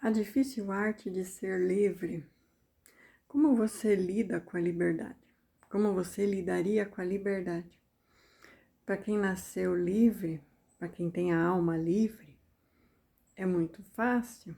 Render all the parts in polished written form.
A difícil arte de ser livre. Como você lida com a liberdade? Como você lidaria com a liberdade? Para quem nasceu livre, para quem tem a alma livre, é muito fácil.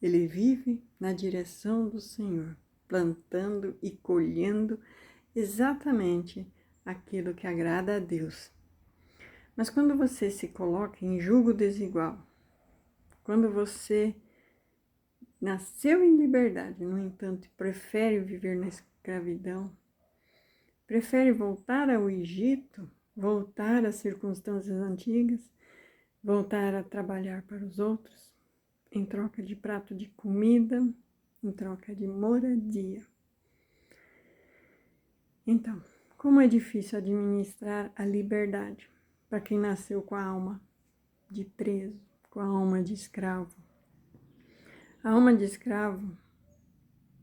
Ele vive na direção do Senhor, plantando e colhendo exatamente aquilo que agrada a Deus. Mas quando você se coloca em jugo desigual, quando você nasceu em liberdade, no entanto, prefere viver na escravidão, prefere voltar ao Egito, voltar às circunstâncias antigas, voltar a trabalhar para os outros, em troca de prato de comida, em troca de moradia. Então, como é difícil administrar a liberdade para quem nasceu com a alma de preso, com a alma de escravo. A alma de escravo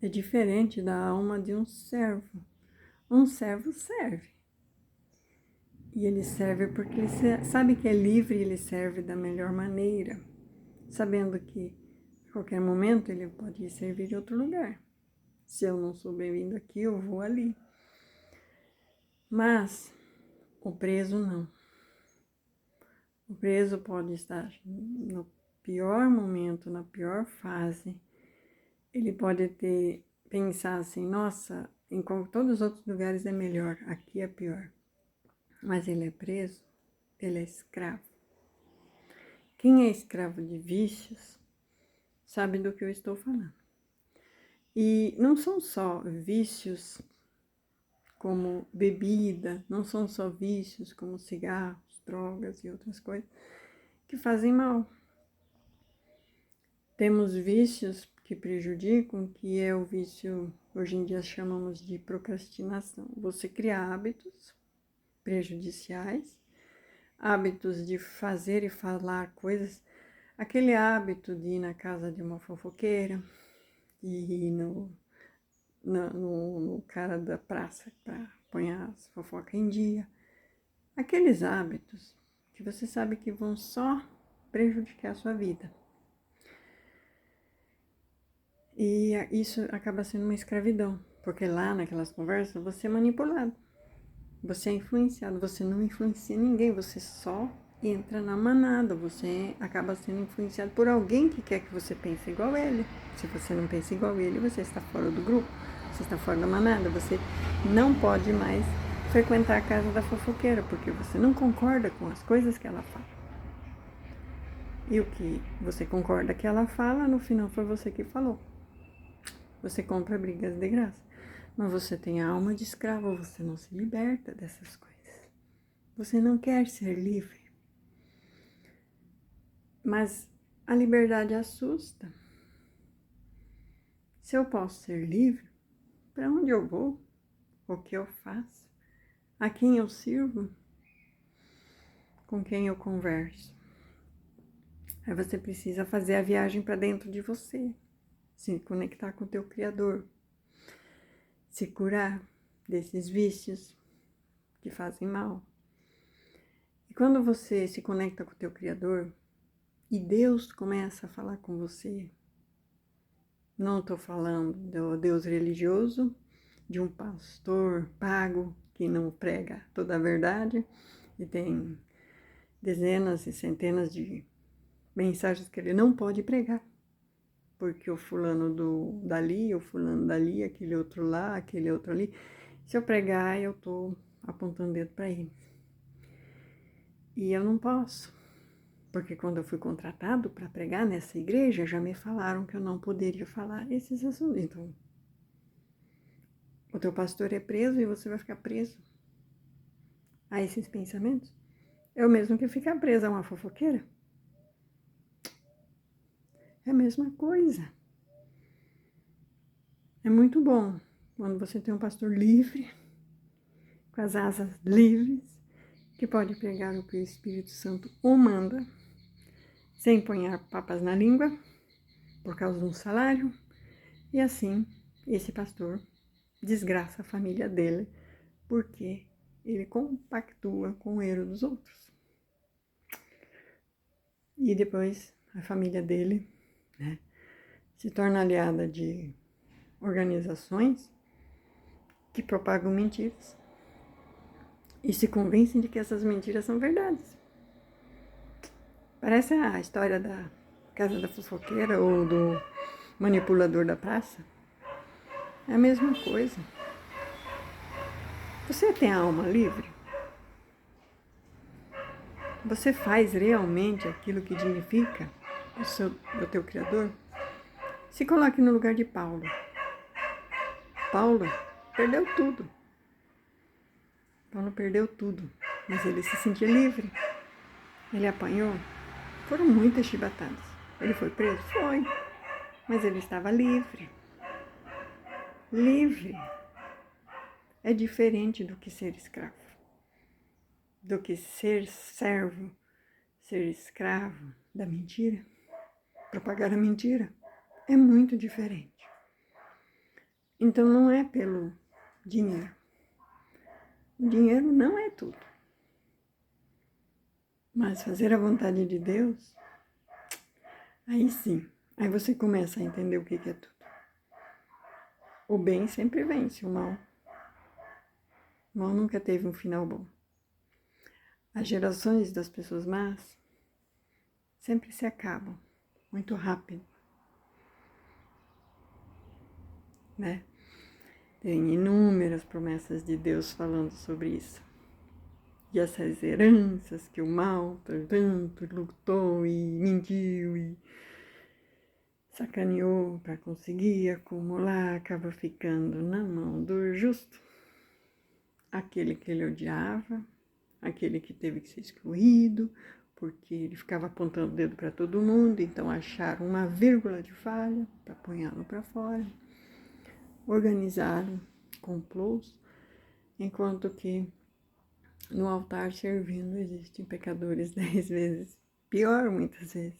é diferente da alma de um servo. Um servo serve. E ele serve porque ele sabe que é livre e ele serve da melhor maneira, sabendo que a qualquer momento ele pode servir em outro lugar. Se eu não sou bem-vindo aqui, eu vou ali. Mas o preso não. O preso pode estar no pior momento, na pior fase. Ele pode pensar assim, nossa, em todos os outros lugares é melhor, aqui é pior. Mas ele é preso, ele é escravo. Quem é escravo de vícios sabe do que eu estou falando. E não são só vícios como bebida, não são só vícios como cigarros, drogas e outras coisas que fazem mal. Temos vícios que prejudicam, que é o vício, hoje em dia chamamos de procrastinação. Você cria hábitos prejudiciais, hábitos de fazer e falar coisas, aquele hábito de ir na casa de uma fofoqueira, de ir no cara da praça para pôr as fofocas em dia. Aqueles hábitos que você sabe que vão só prejudicar a sua vida. E isso acaba sendo uma escravidão, porque lá naquelas conversas você é manipulado, você é influenciado, você não influencia ninguém, você só entra na manada, você acaba sendo influenciado por alguém que quer que você pense igual ele. Se você não pensa igual ele, você está fora do grupo, você está fora da manada, você não pode mais frequentar a casa da fofoqueira, porque você não concorda com as coisas que ela fala. E o que você concorda que ela fala, no final foi você que falou. Você compra brigas de graça, mas você tem a alma de escravo, você não se liberta dessas coisas. Você não quer ser livre. Mas a liberdade assusta. Se eu posso ser livre, para onde eu vou? O que eu faço? A quem eu sirvo? Com quem eu converso? Aí você precisa fazer a viagem para dentro de você, se conectar com o teu Criador, se curar desses vícios que fazem mal. E quando você se conecta com o teu Criador e Deus começa a falar com você, não estou falando do Deus religioso, de um pastor pago que não prega toda a verdade e tem dezenas e centenas de mensagens que ele não pode pregar, porque o fulano dali, o fulano dali, aquele outro lá, aquele outro ali, se eu pregar, eu estou apontando o dedo para ele. E eu não posso, porque quando eu fui contratado para pregar nessa igreja, já me falaram que eu não poderia falar esses assuntos. Então, o teu pastor é preso e você vai ficar preso a esses pensamentos? É o mesmo que ficar preso a uma fofoqueira? É a mesma coisa. É muito bom quando você tem um pastor livre, com as asas livres, que pode pregar o que o Espírito Santo o manda, sem ponhar papas na língua, por causa de um salário, e assim esse pastor desgraça a família dele, porque ele compactua com o erro dos outros. E depois a família dele, né, se torna aliada de organizações que propagam mentiras e se convencem de que essas mentiras são verdades. Parece a história da casa da fofoqueira ou do manipulador da praça. É a mesma coisa. Você tem a alma livre? Você faz realmente aquilo que dignifica o teu Criador? Se coloque no lugar de Paulo. Paulo perdeu tudo. Paulo perdeu tudo, mas ele se sentia livre. Ele apanhou. Foram muitas chibatadas. Ele foi preso? Foi. Mas ele estava livre. Livre é diferente do que ser escravo, do que ser servo, ser escravo da mentira, propagar a mentira. É muito diferente. Então não é pelo dinheiro. O dinheiro não é tudo. Mas fazer a vontade de Deus, aí sim, aí você começa a entender o que é tudo. O bem sempre vence o mal. O mal nunca teve um final bom. As gerações das pessoas más sempre se acabam muito rápido, né? Tem inúmeras promessas de Deus falando sobre isso. E essas heranças que o mal tanto lutou e mentiu e sacaneou para conseguir acumular, acaba ficando na mão do justo. Aquele que ele odiava, aquele que teve que ser excluído, porque ele ficava apontando o dedo para todo mundo, então acharam uma vírgula de falha para apunhá-lo para fora. Organizaram complôs, enquanto que no altar servindo existem pecadores 10 vezes pior, muitas vezes.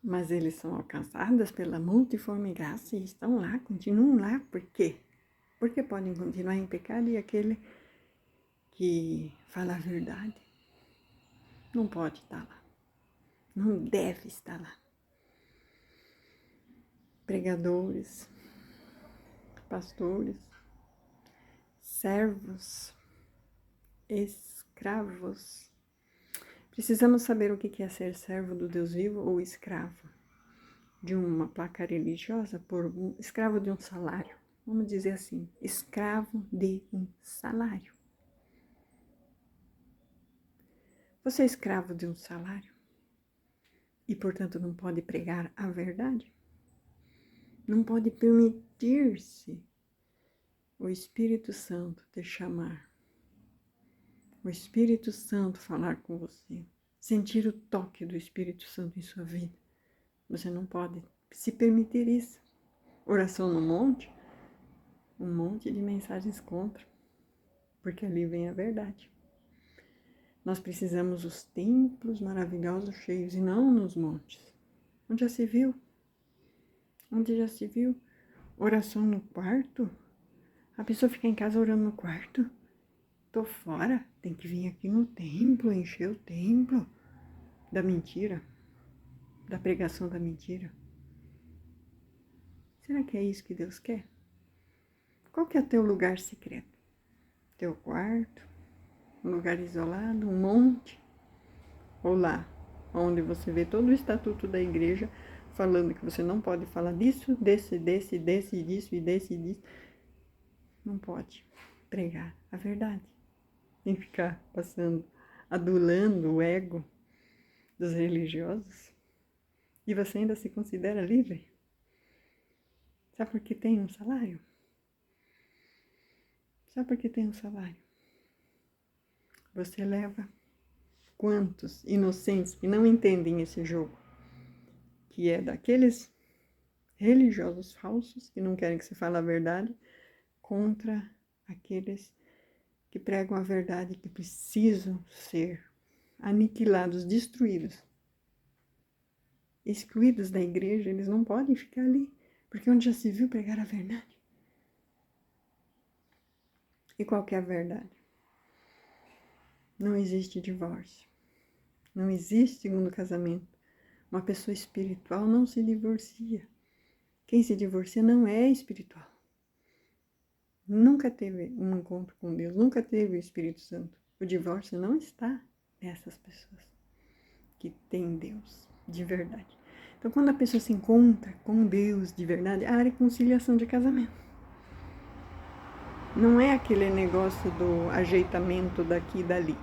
Mas eles são alcançados pela multiforme graça e estão lá, continuam lá. Por quê? Porque podem continuar em pecado e aquele que fala a verdade não pode estar lá. Não deve estar lá. Pregadores, pastores, servos, escravos. Precisamos saber o que é ser servo do Deus vivo ou escravo de uma placa religiosa, escravo de um salário. Vamos dizer assim, escravo de um salário. Você é escravo de um salário e, portanto, não pode pregar a verdade? Não pode permitir-se o Espírito Santo te chamar, o Espírito Santo falar com você, sentir o toque do Espírito Santo em sua vida. Você não pode se permitir isso. Oração no monte, um monte de mensagens contra, porque ali vem a verdade. Nós precisamos dos templos maravilhosos cheios e não nos montes. Onde já se viu? Onde já se viu? Oração no quarto? A pessoa fica em casa orando no quarto? Tô fora, tem que vir aqui no templo, encher o templo da mentira, da pregação da mentira. Será que é isso que Deus quer? Qual que é o teu lugar secreto? Teu quarto? Um lugar isolado? Um monte? Ou lá, onde você vê todo o estatuto da igreja falando que você não pode falar disso, disso, e disso. Não pode pregar a verdade. Tem que ficar passando, adulando o ego dos religiosos. E você ainda se considera livre? Sabe por que tem um salário? Sabe por que tem um salário? Você leva quantos inocentes que não entendem esse jogo? Que é daqueles religiosos falsos que não querem que se fale a verdade contra aqueles que pregam a verdade, que precisam ser aniquilados, destruídos, excluídos da igreja. Eles não podem ficar ali, porque onde já se viu pregar a verdade? E qual que é a verdade? Não existe divórcio, não existe segundo casamento. Uma pessoa espiritual não se divorcia. Quem se divorcia não é espiritual. Nunca teve um encontro com Deus, nunca teve o Espírito Santo. O divórcio não está nessas pessoas que têm Deus de verdade. Então, quando a pessoa se encontra com Deus de verdade, é a reconciliação de casamento. Não é aquele negócio do ajeitamento daqui e dali.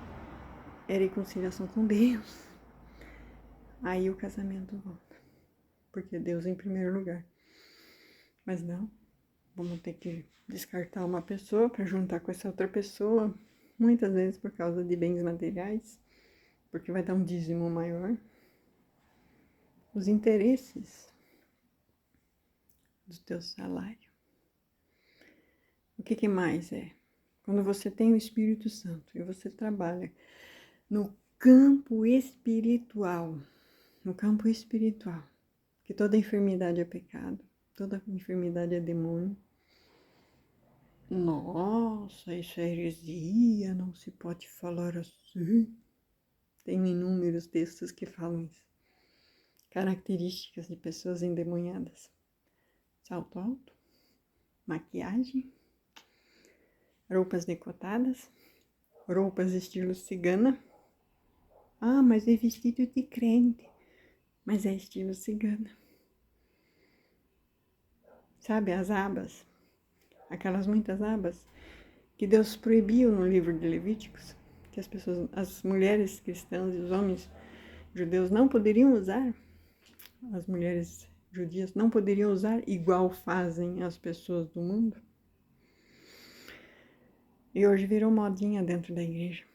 É reconciliação com Deus. Aí o casamento volta. Porque Deus em primeiro lugar. Mas não, vamos ter que descartar uma pessoa para juntar com essa outra pessoa. Muitas vezes por causa de bens materiais. Porque vai dar um dízimo maior. Os interesses do teu salário. O que mais é? Quando você tem o Espírito Santo e você trabalha no campo espiritual, que toda enfermidade é pecado, toda enfermidade é demônio. Nossa, isso é heresia, não se pode falar assim. Tem inúmeros textos que falam isso. Características de pessoas endemoniadas. Salto alto, maquiagem, roupas decotadas, roupas estilo cigana. Ah, mas é vestido de crente, mas é estilo cigana. Sabe, as abas, aquelas muitas abas que Deus proibiu no livro de Levíticos, que as mulheres cristãs e os homens judeus não poderiam usar, as mulheres judias não poderiam usar igual fazem as pessoas do mundo. E hoje virou modinha dentro da igreja.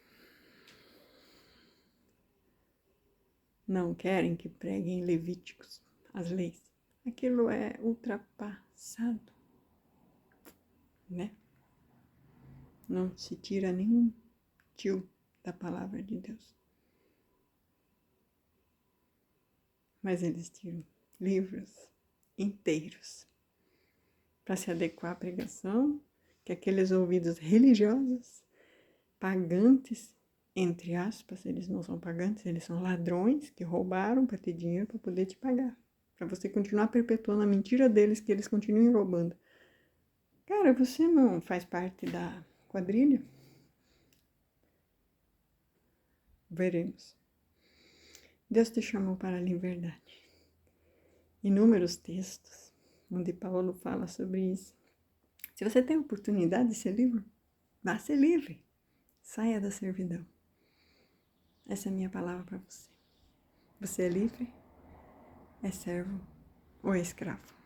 Não querem que preguem Levíticos, as leis. Aquilo é ultrapassado, né? Não se tira nenhum tio da palavra de Deus. Mas eles tiram livros inteiros para se adequar à pregação que aqueles ouvidos religiosos, pagantes, entre aspas, eles não são pagantes, eles são ladrões que roubaram para ter dinheiro para poder te pagar. Para você continuar perpetuando a mentira deles, que eles continuem roubando. Cara, você não faz parte da quadrilha? Veremos. Deus te chamou para a liberdade. Inúmeros textos onde Paulo fala sobre isso. Se você tem a oportunidade de ser livre, vá ser livre. Saia da servidão. Essa é a minha palavra para você. Você é livre? É servo ou é escravo?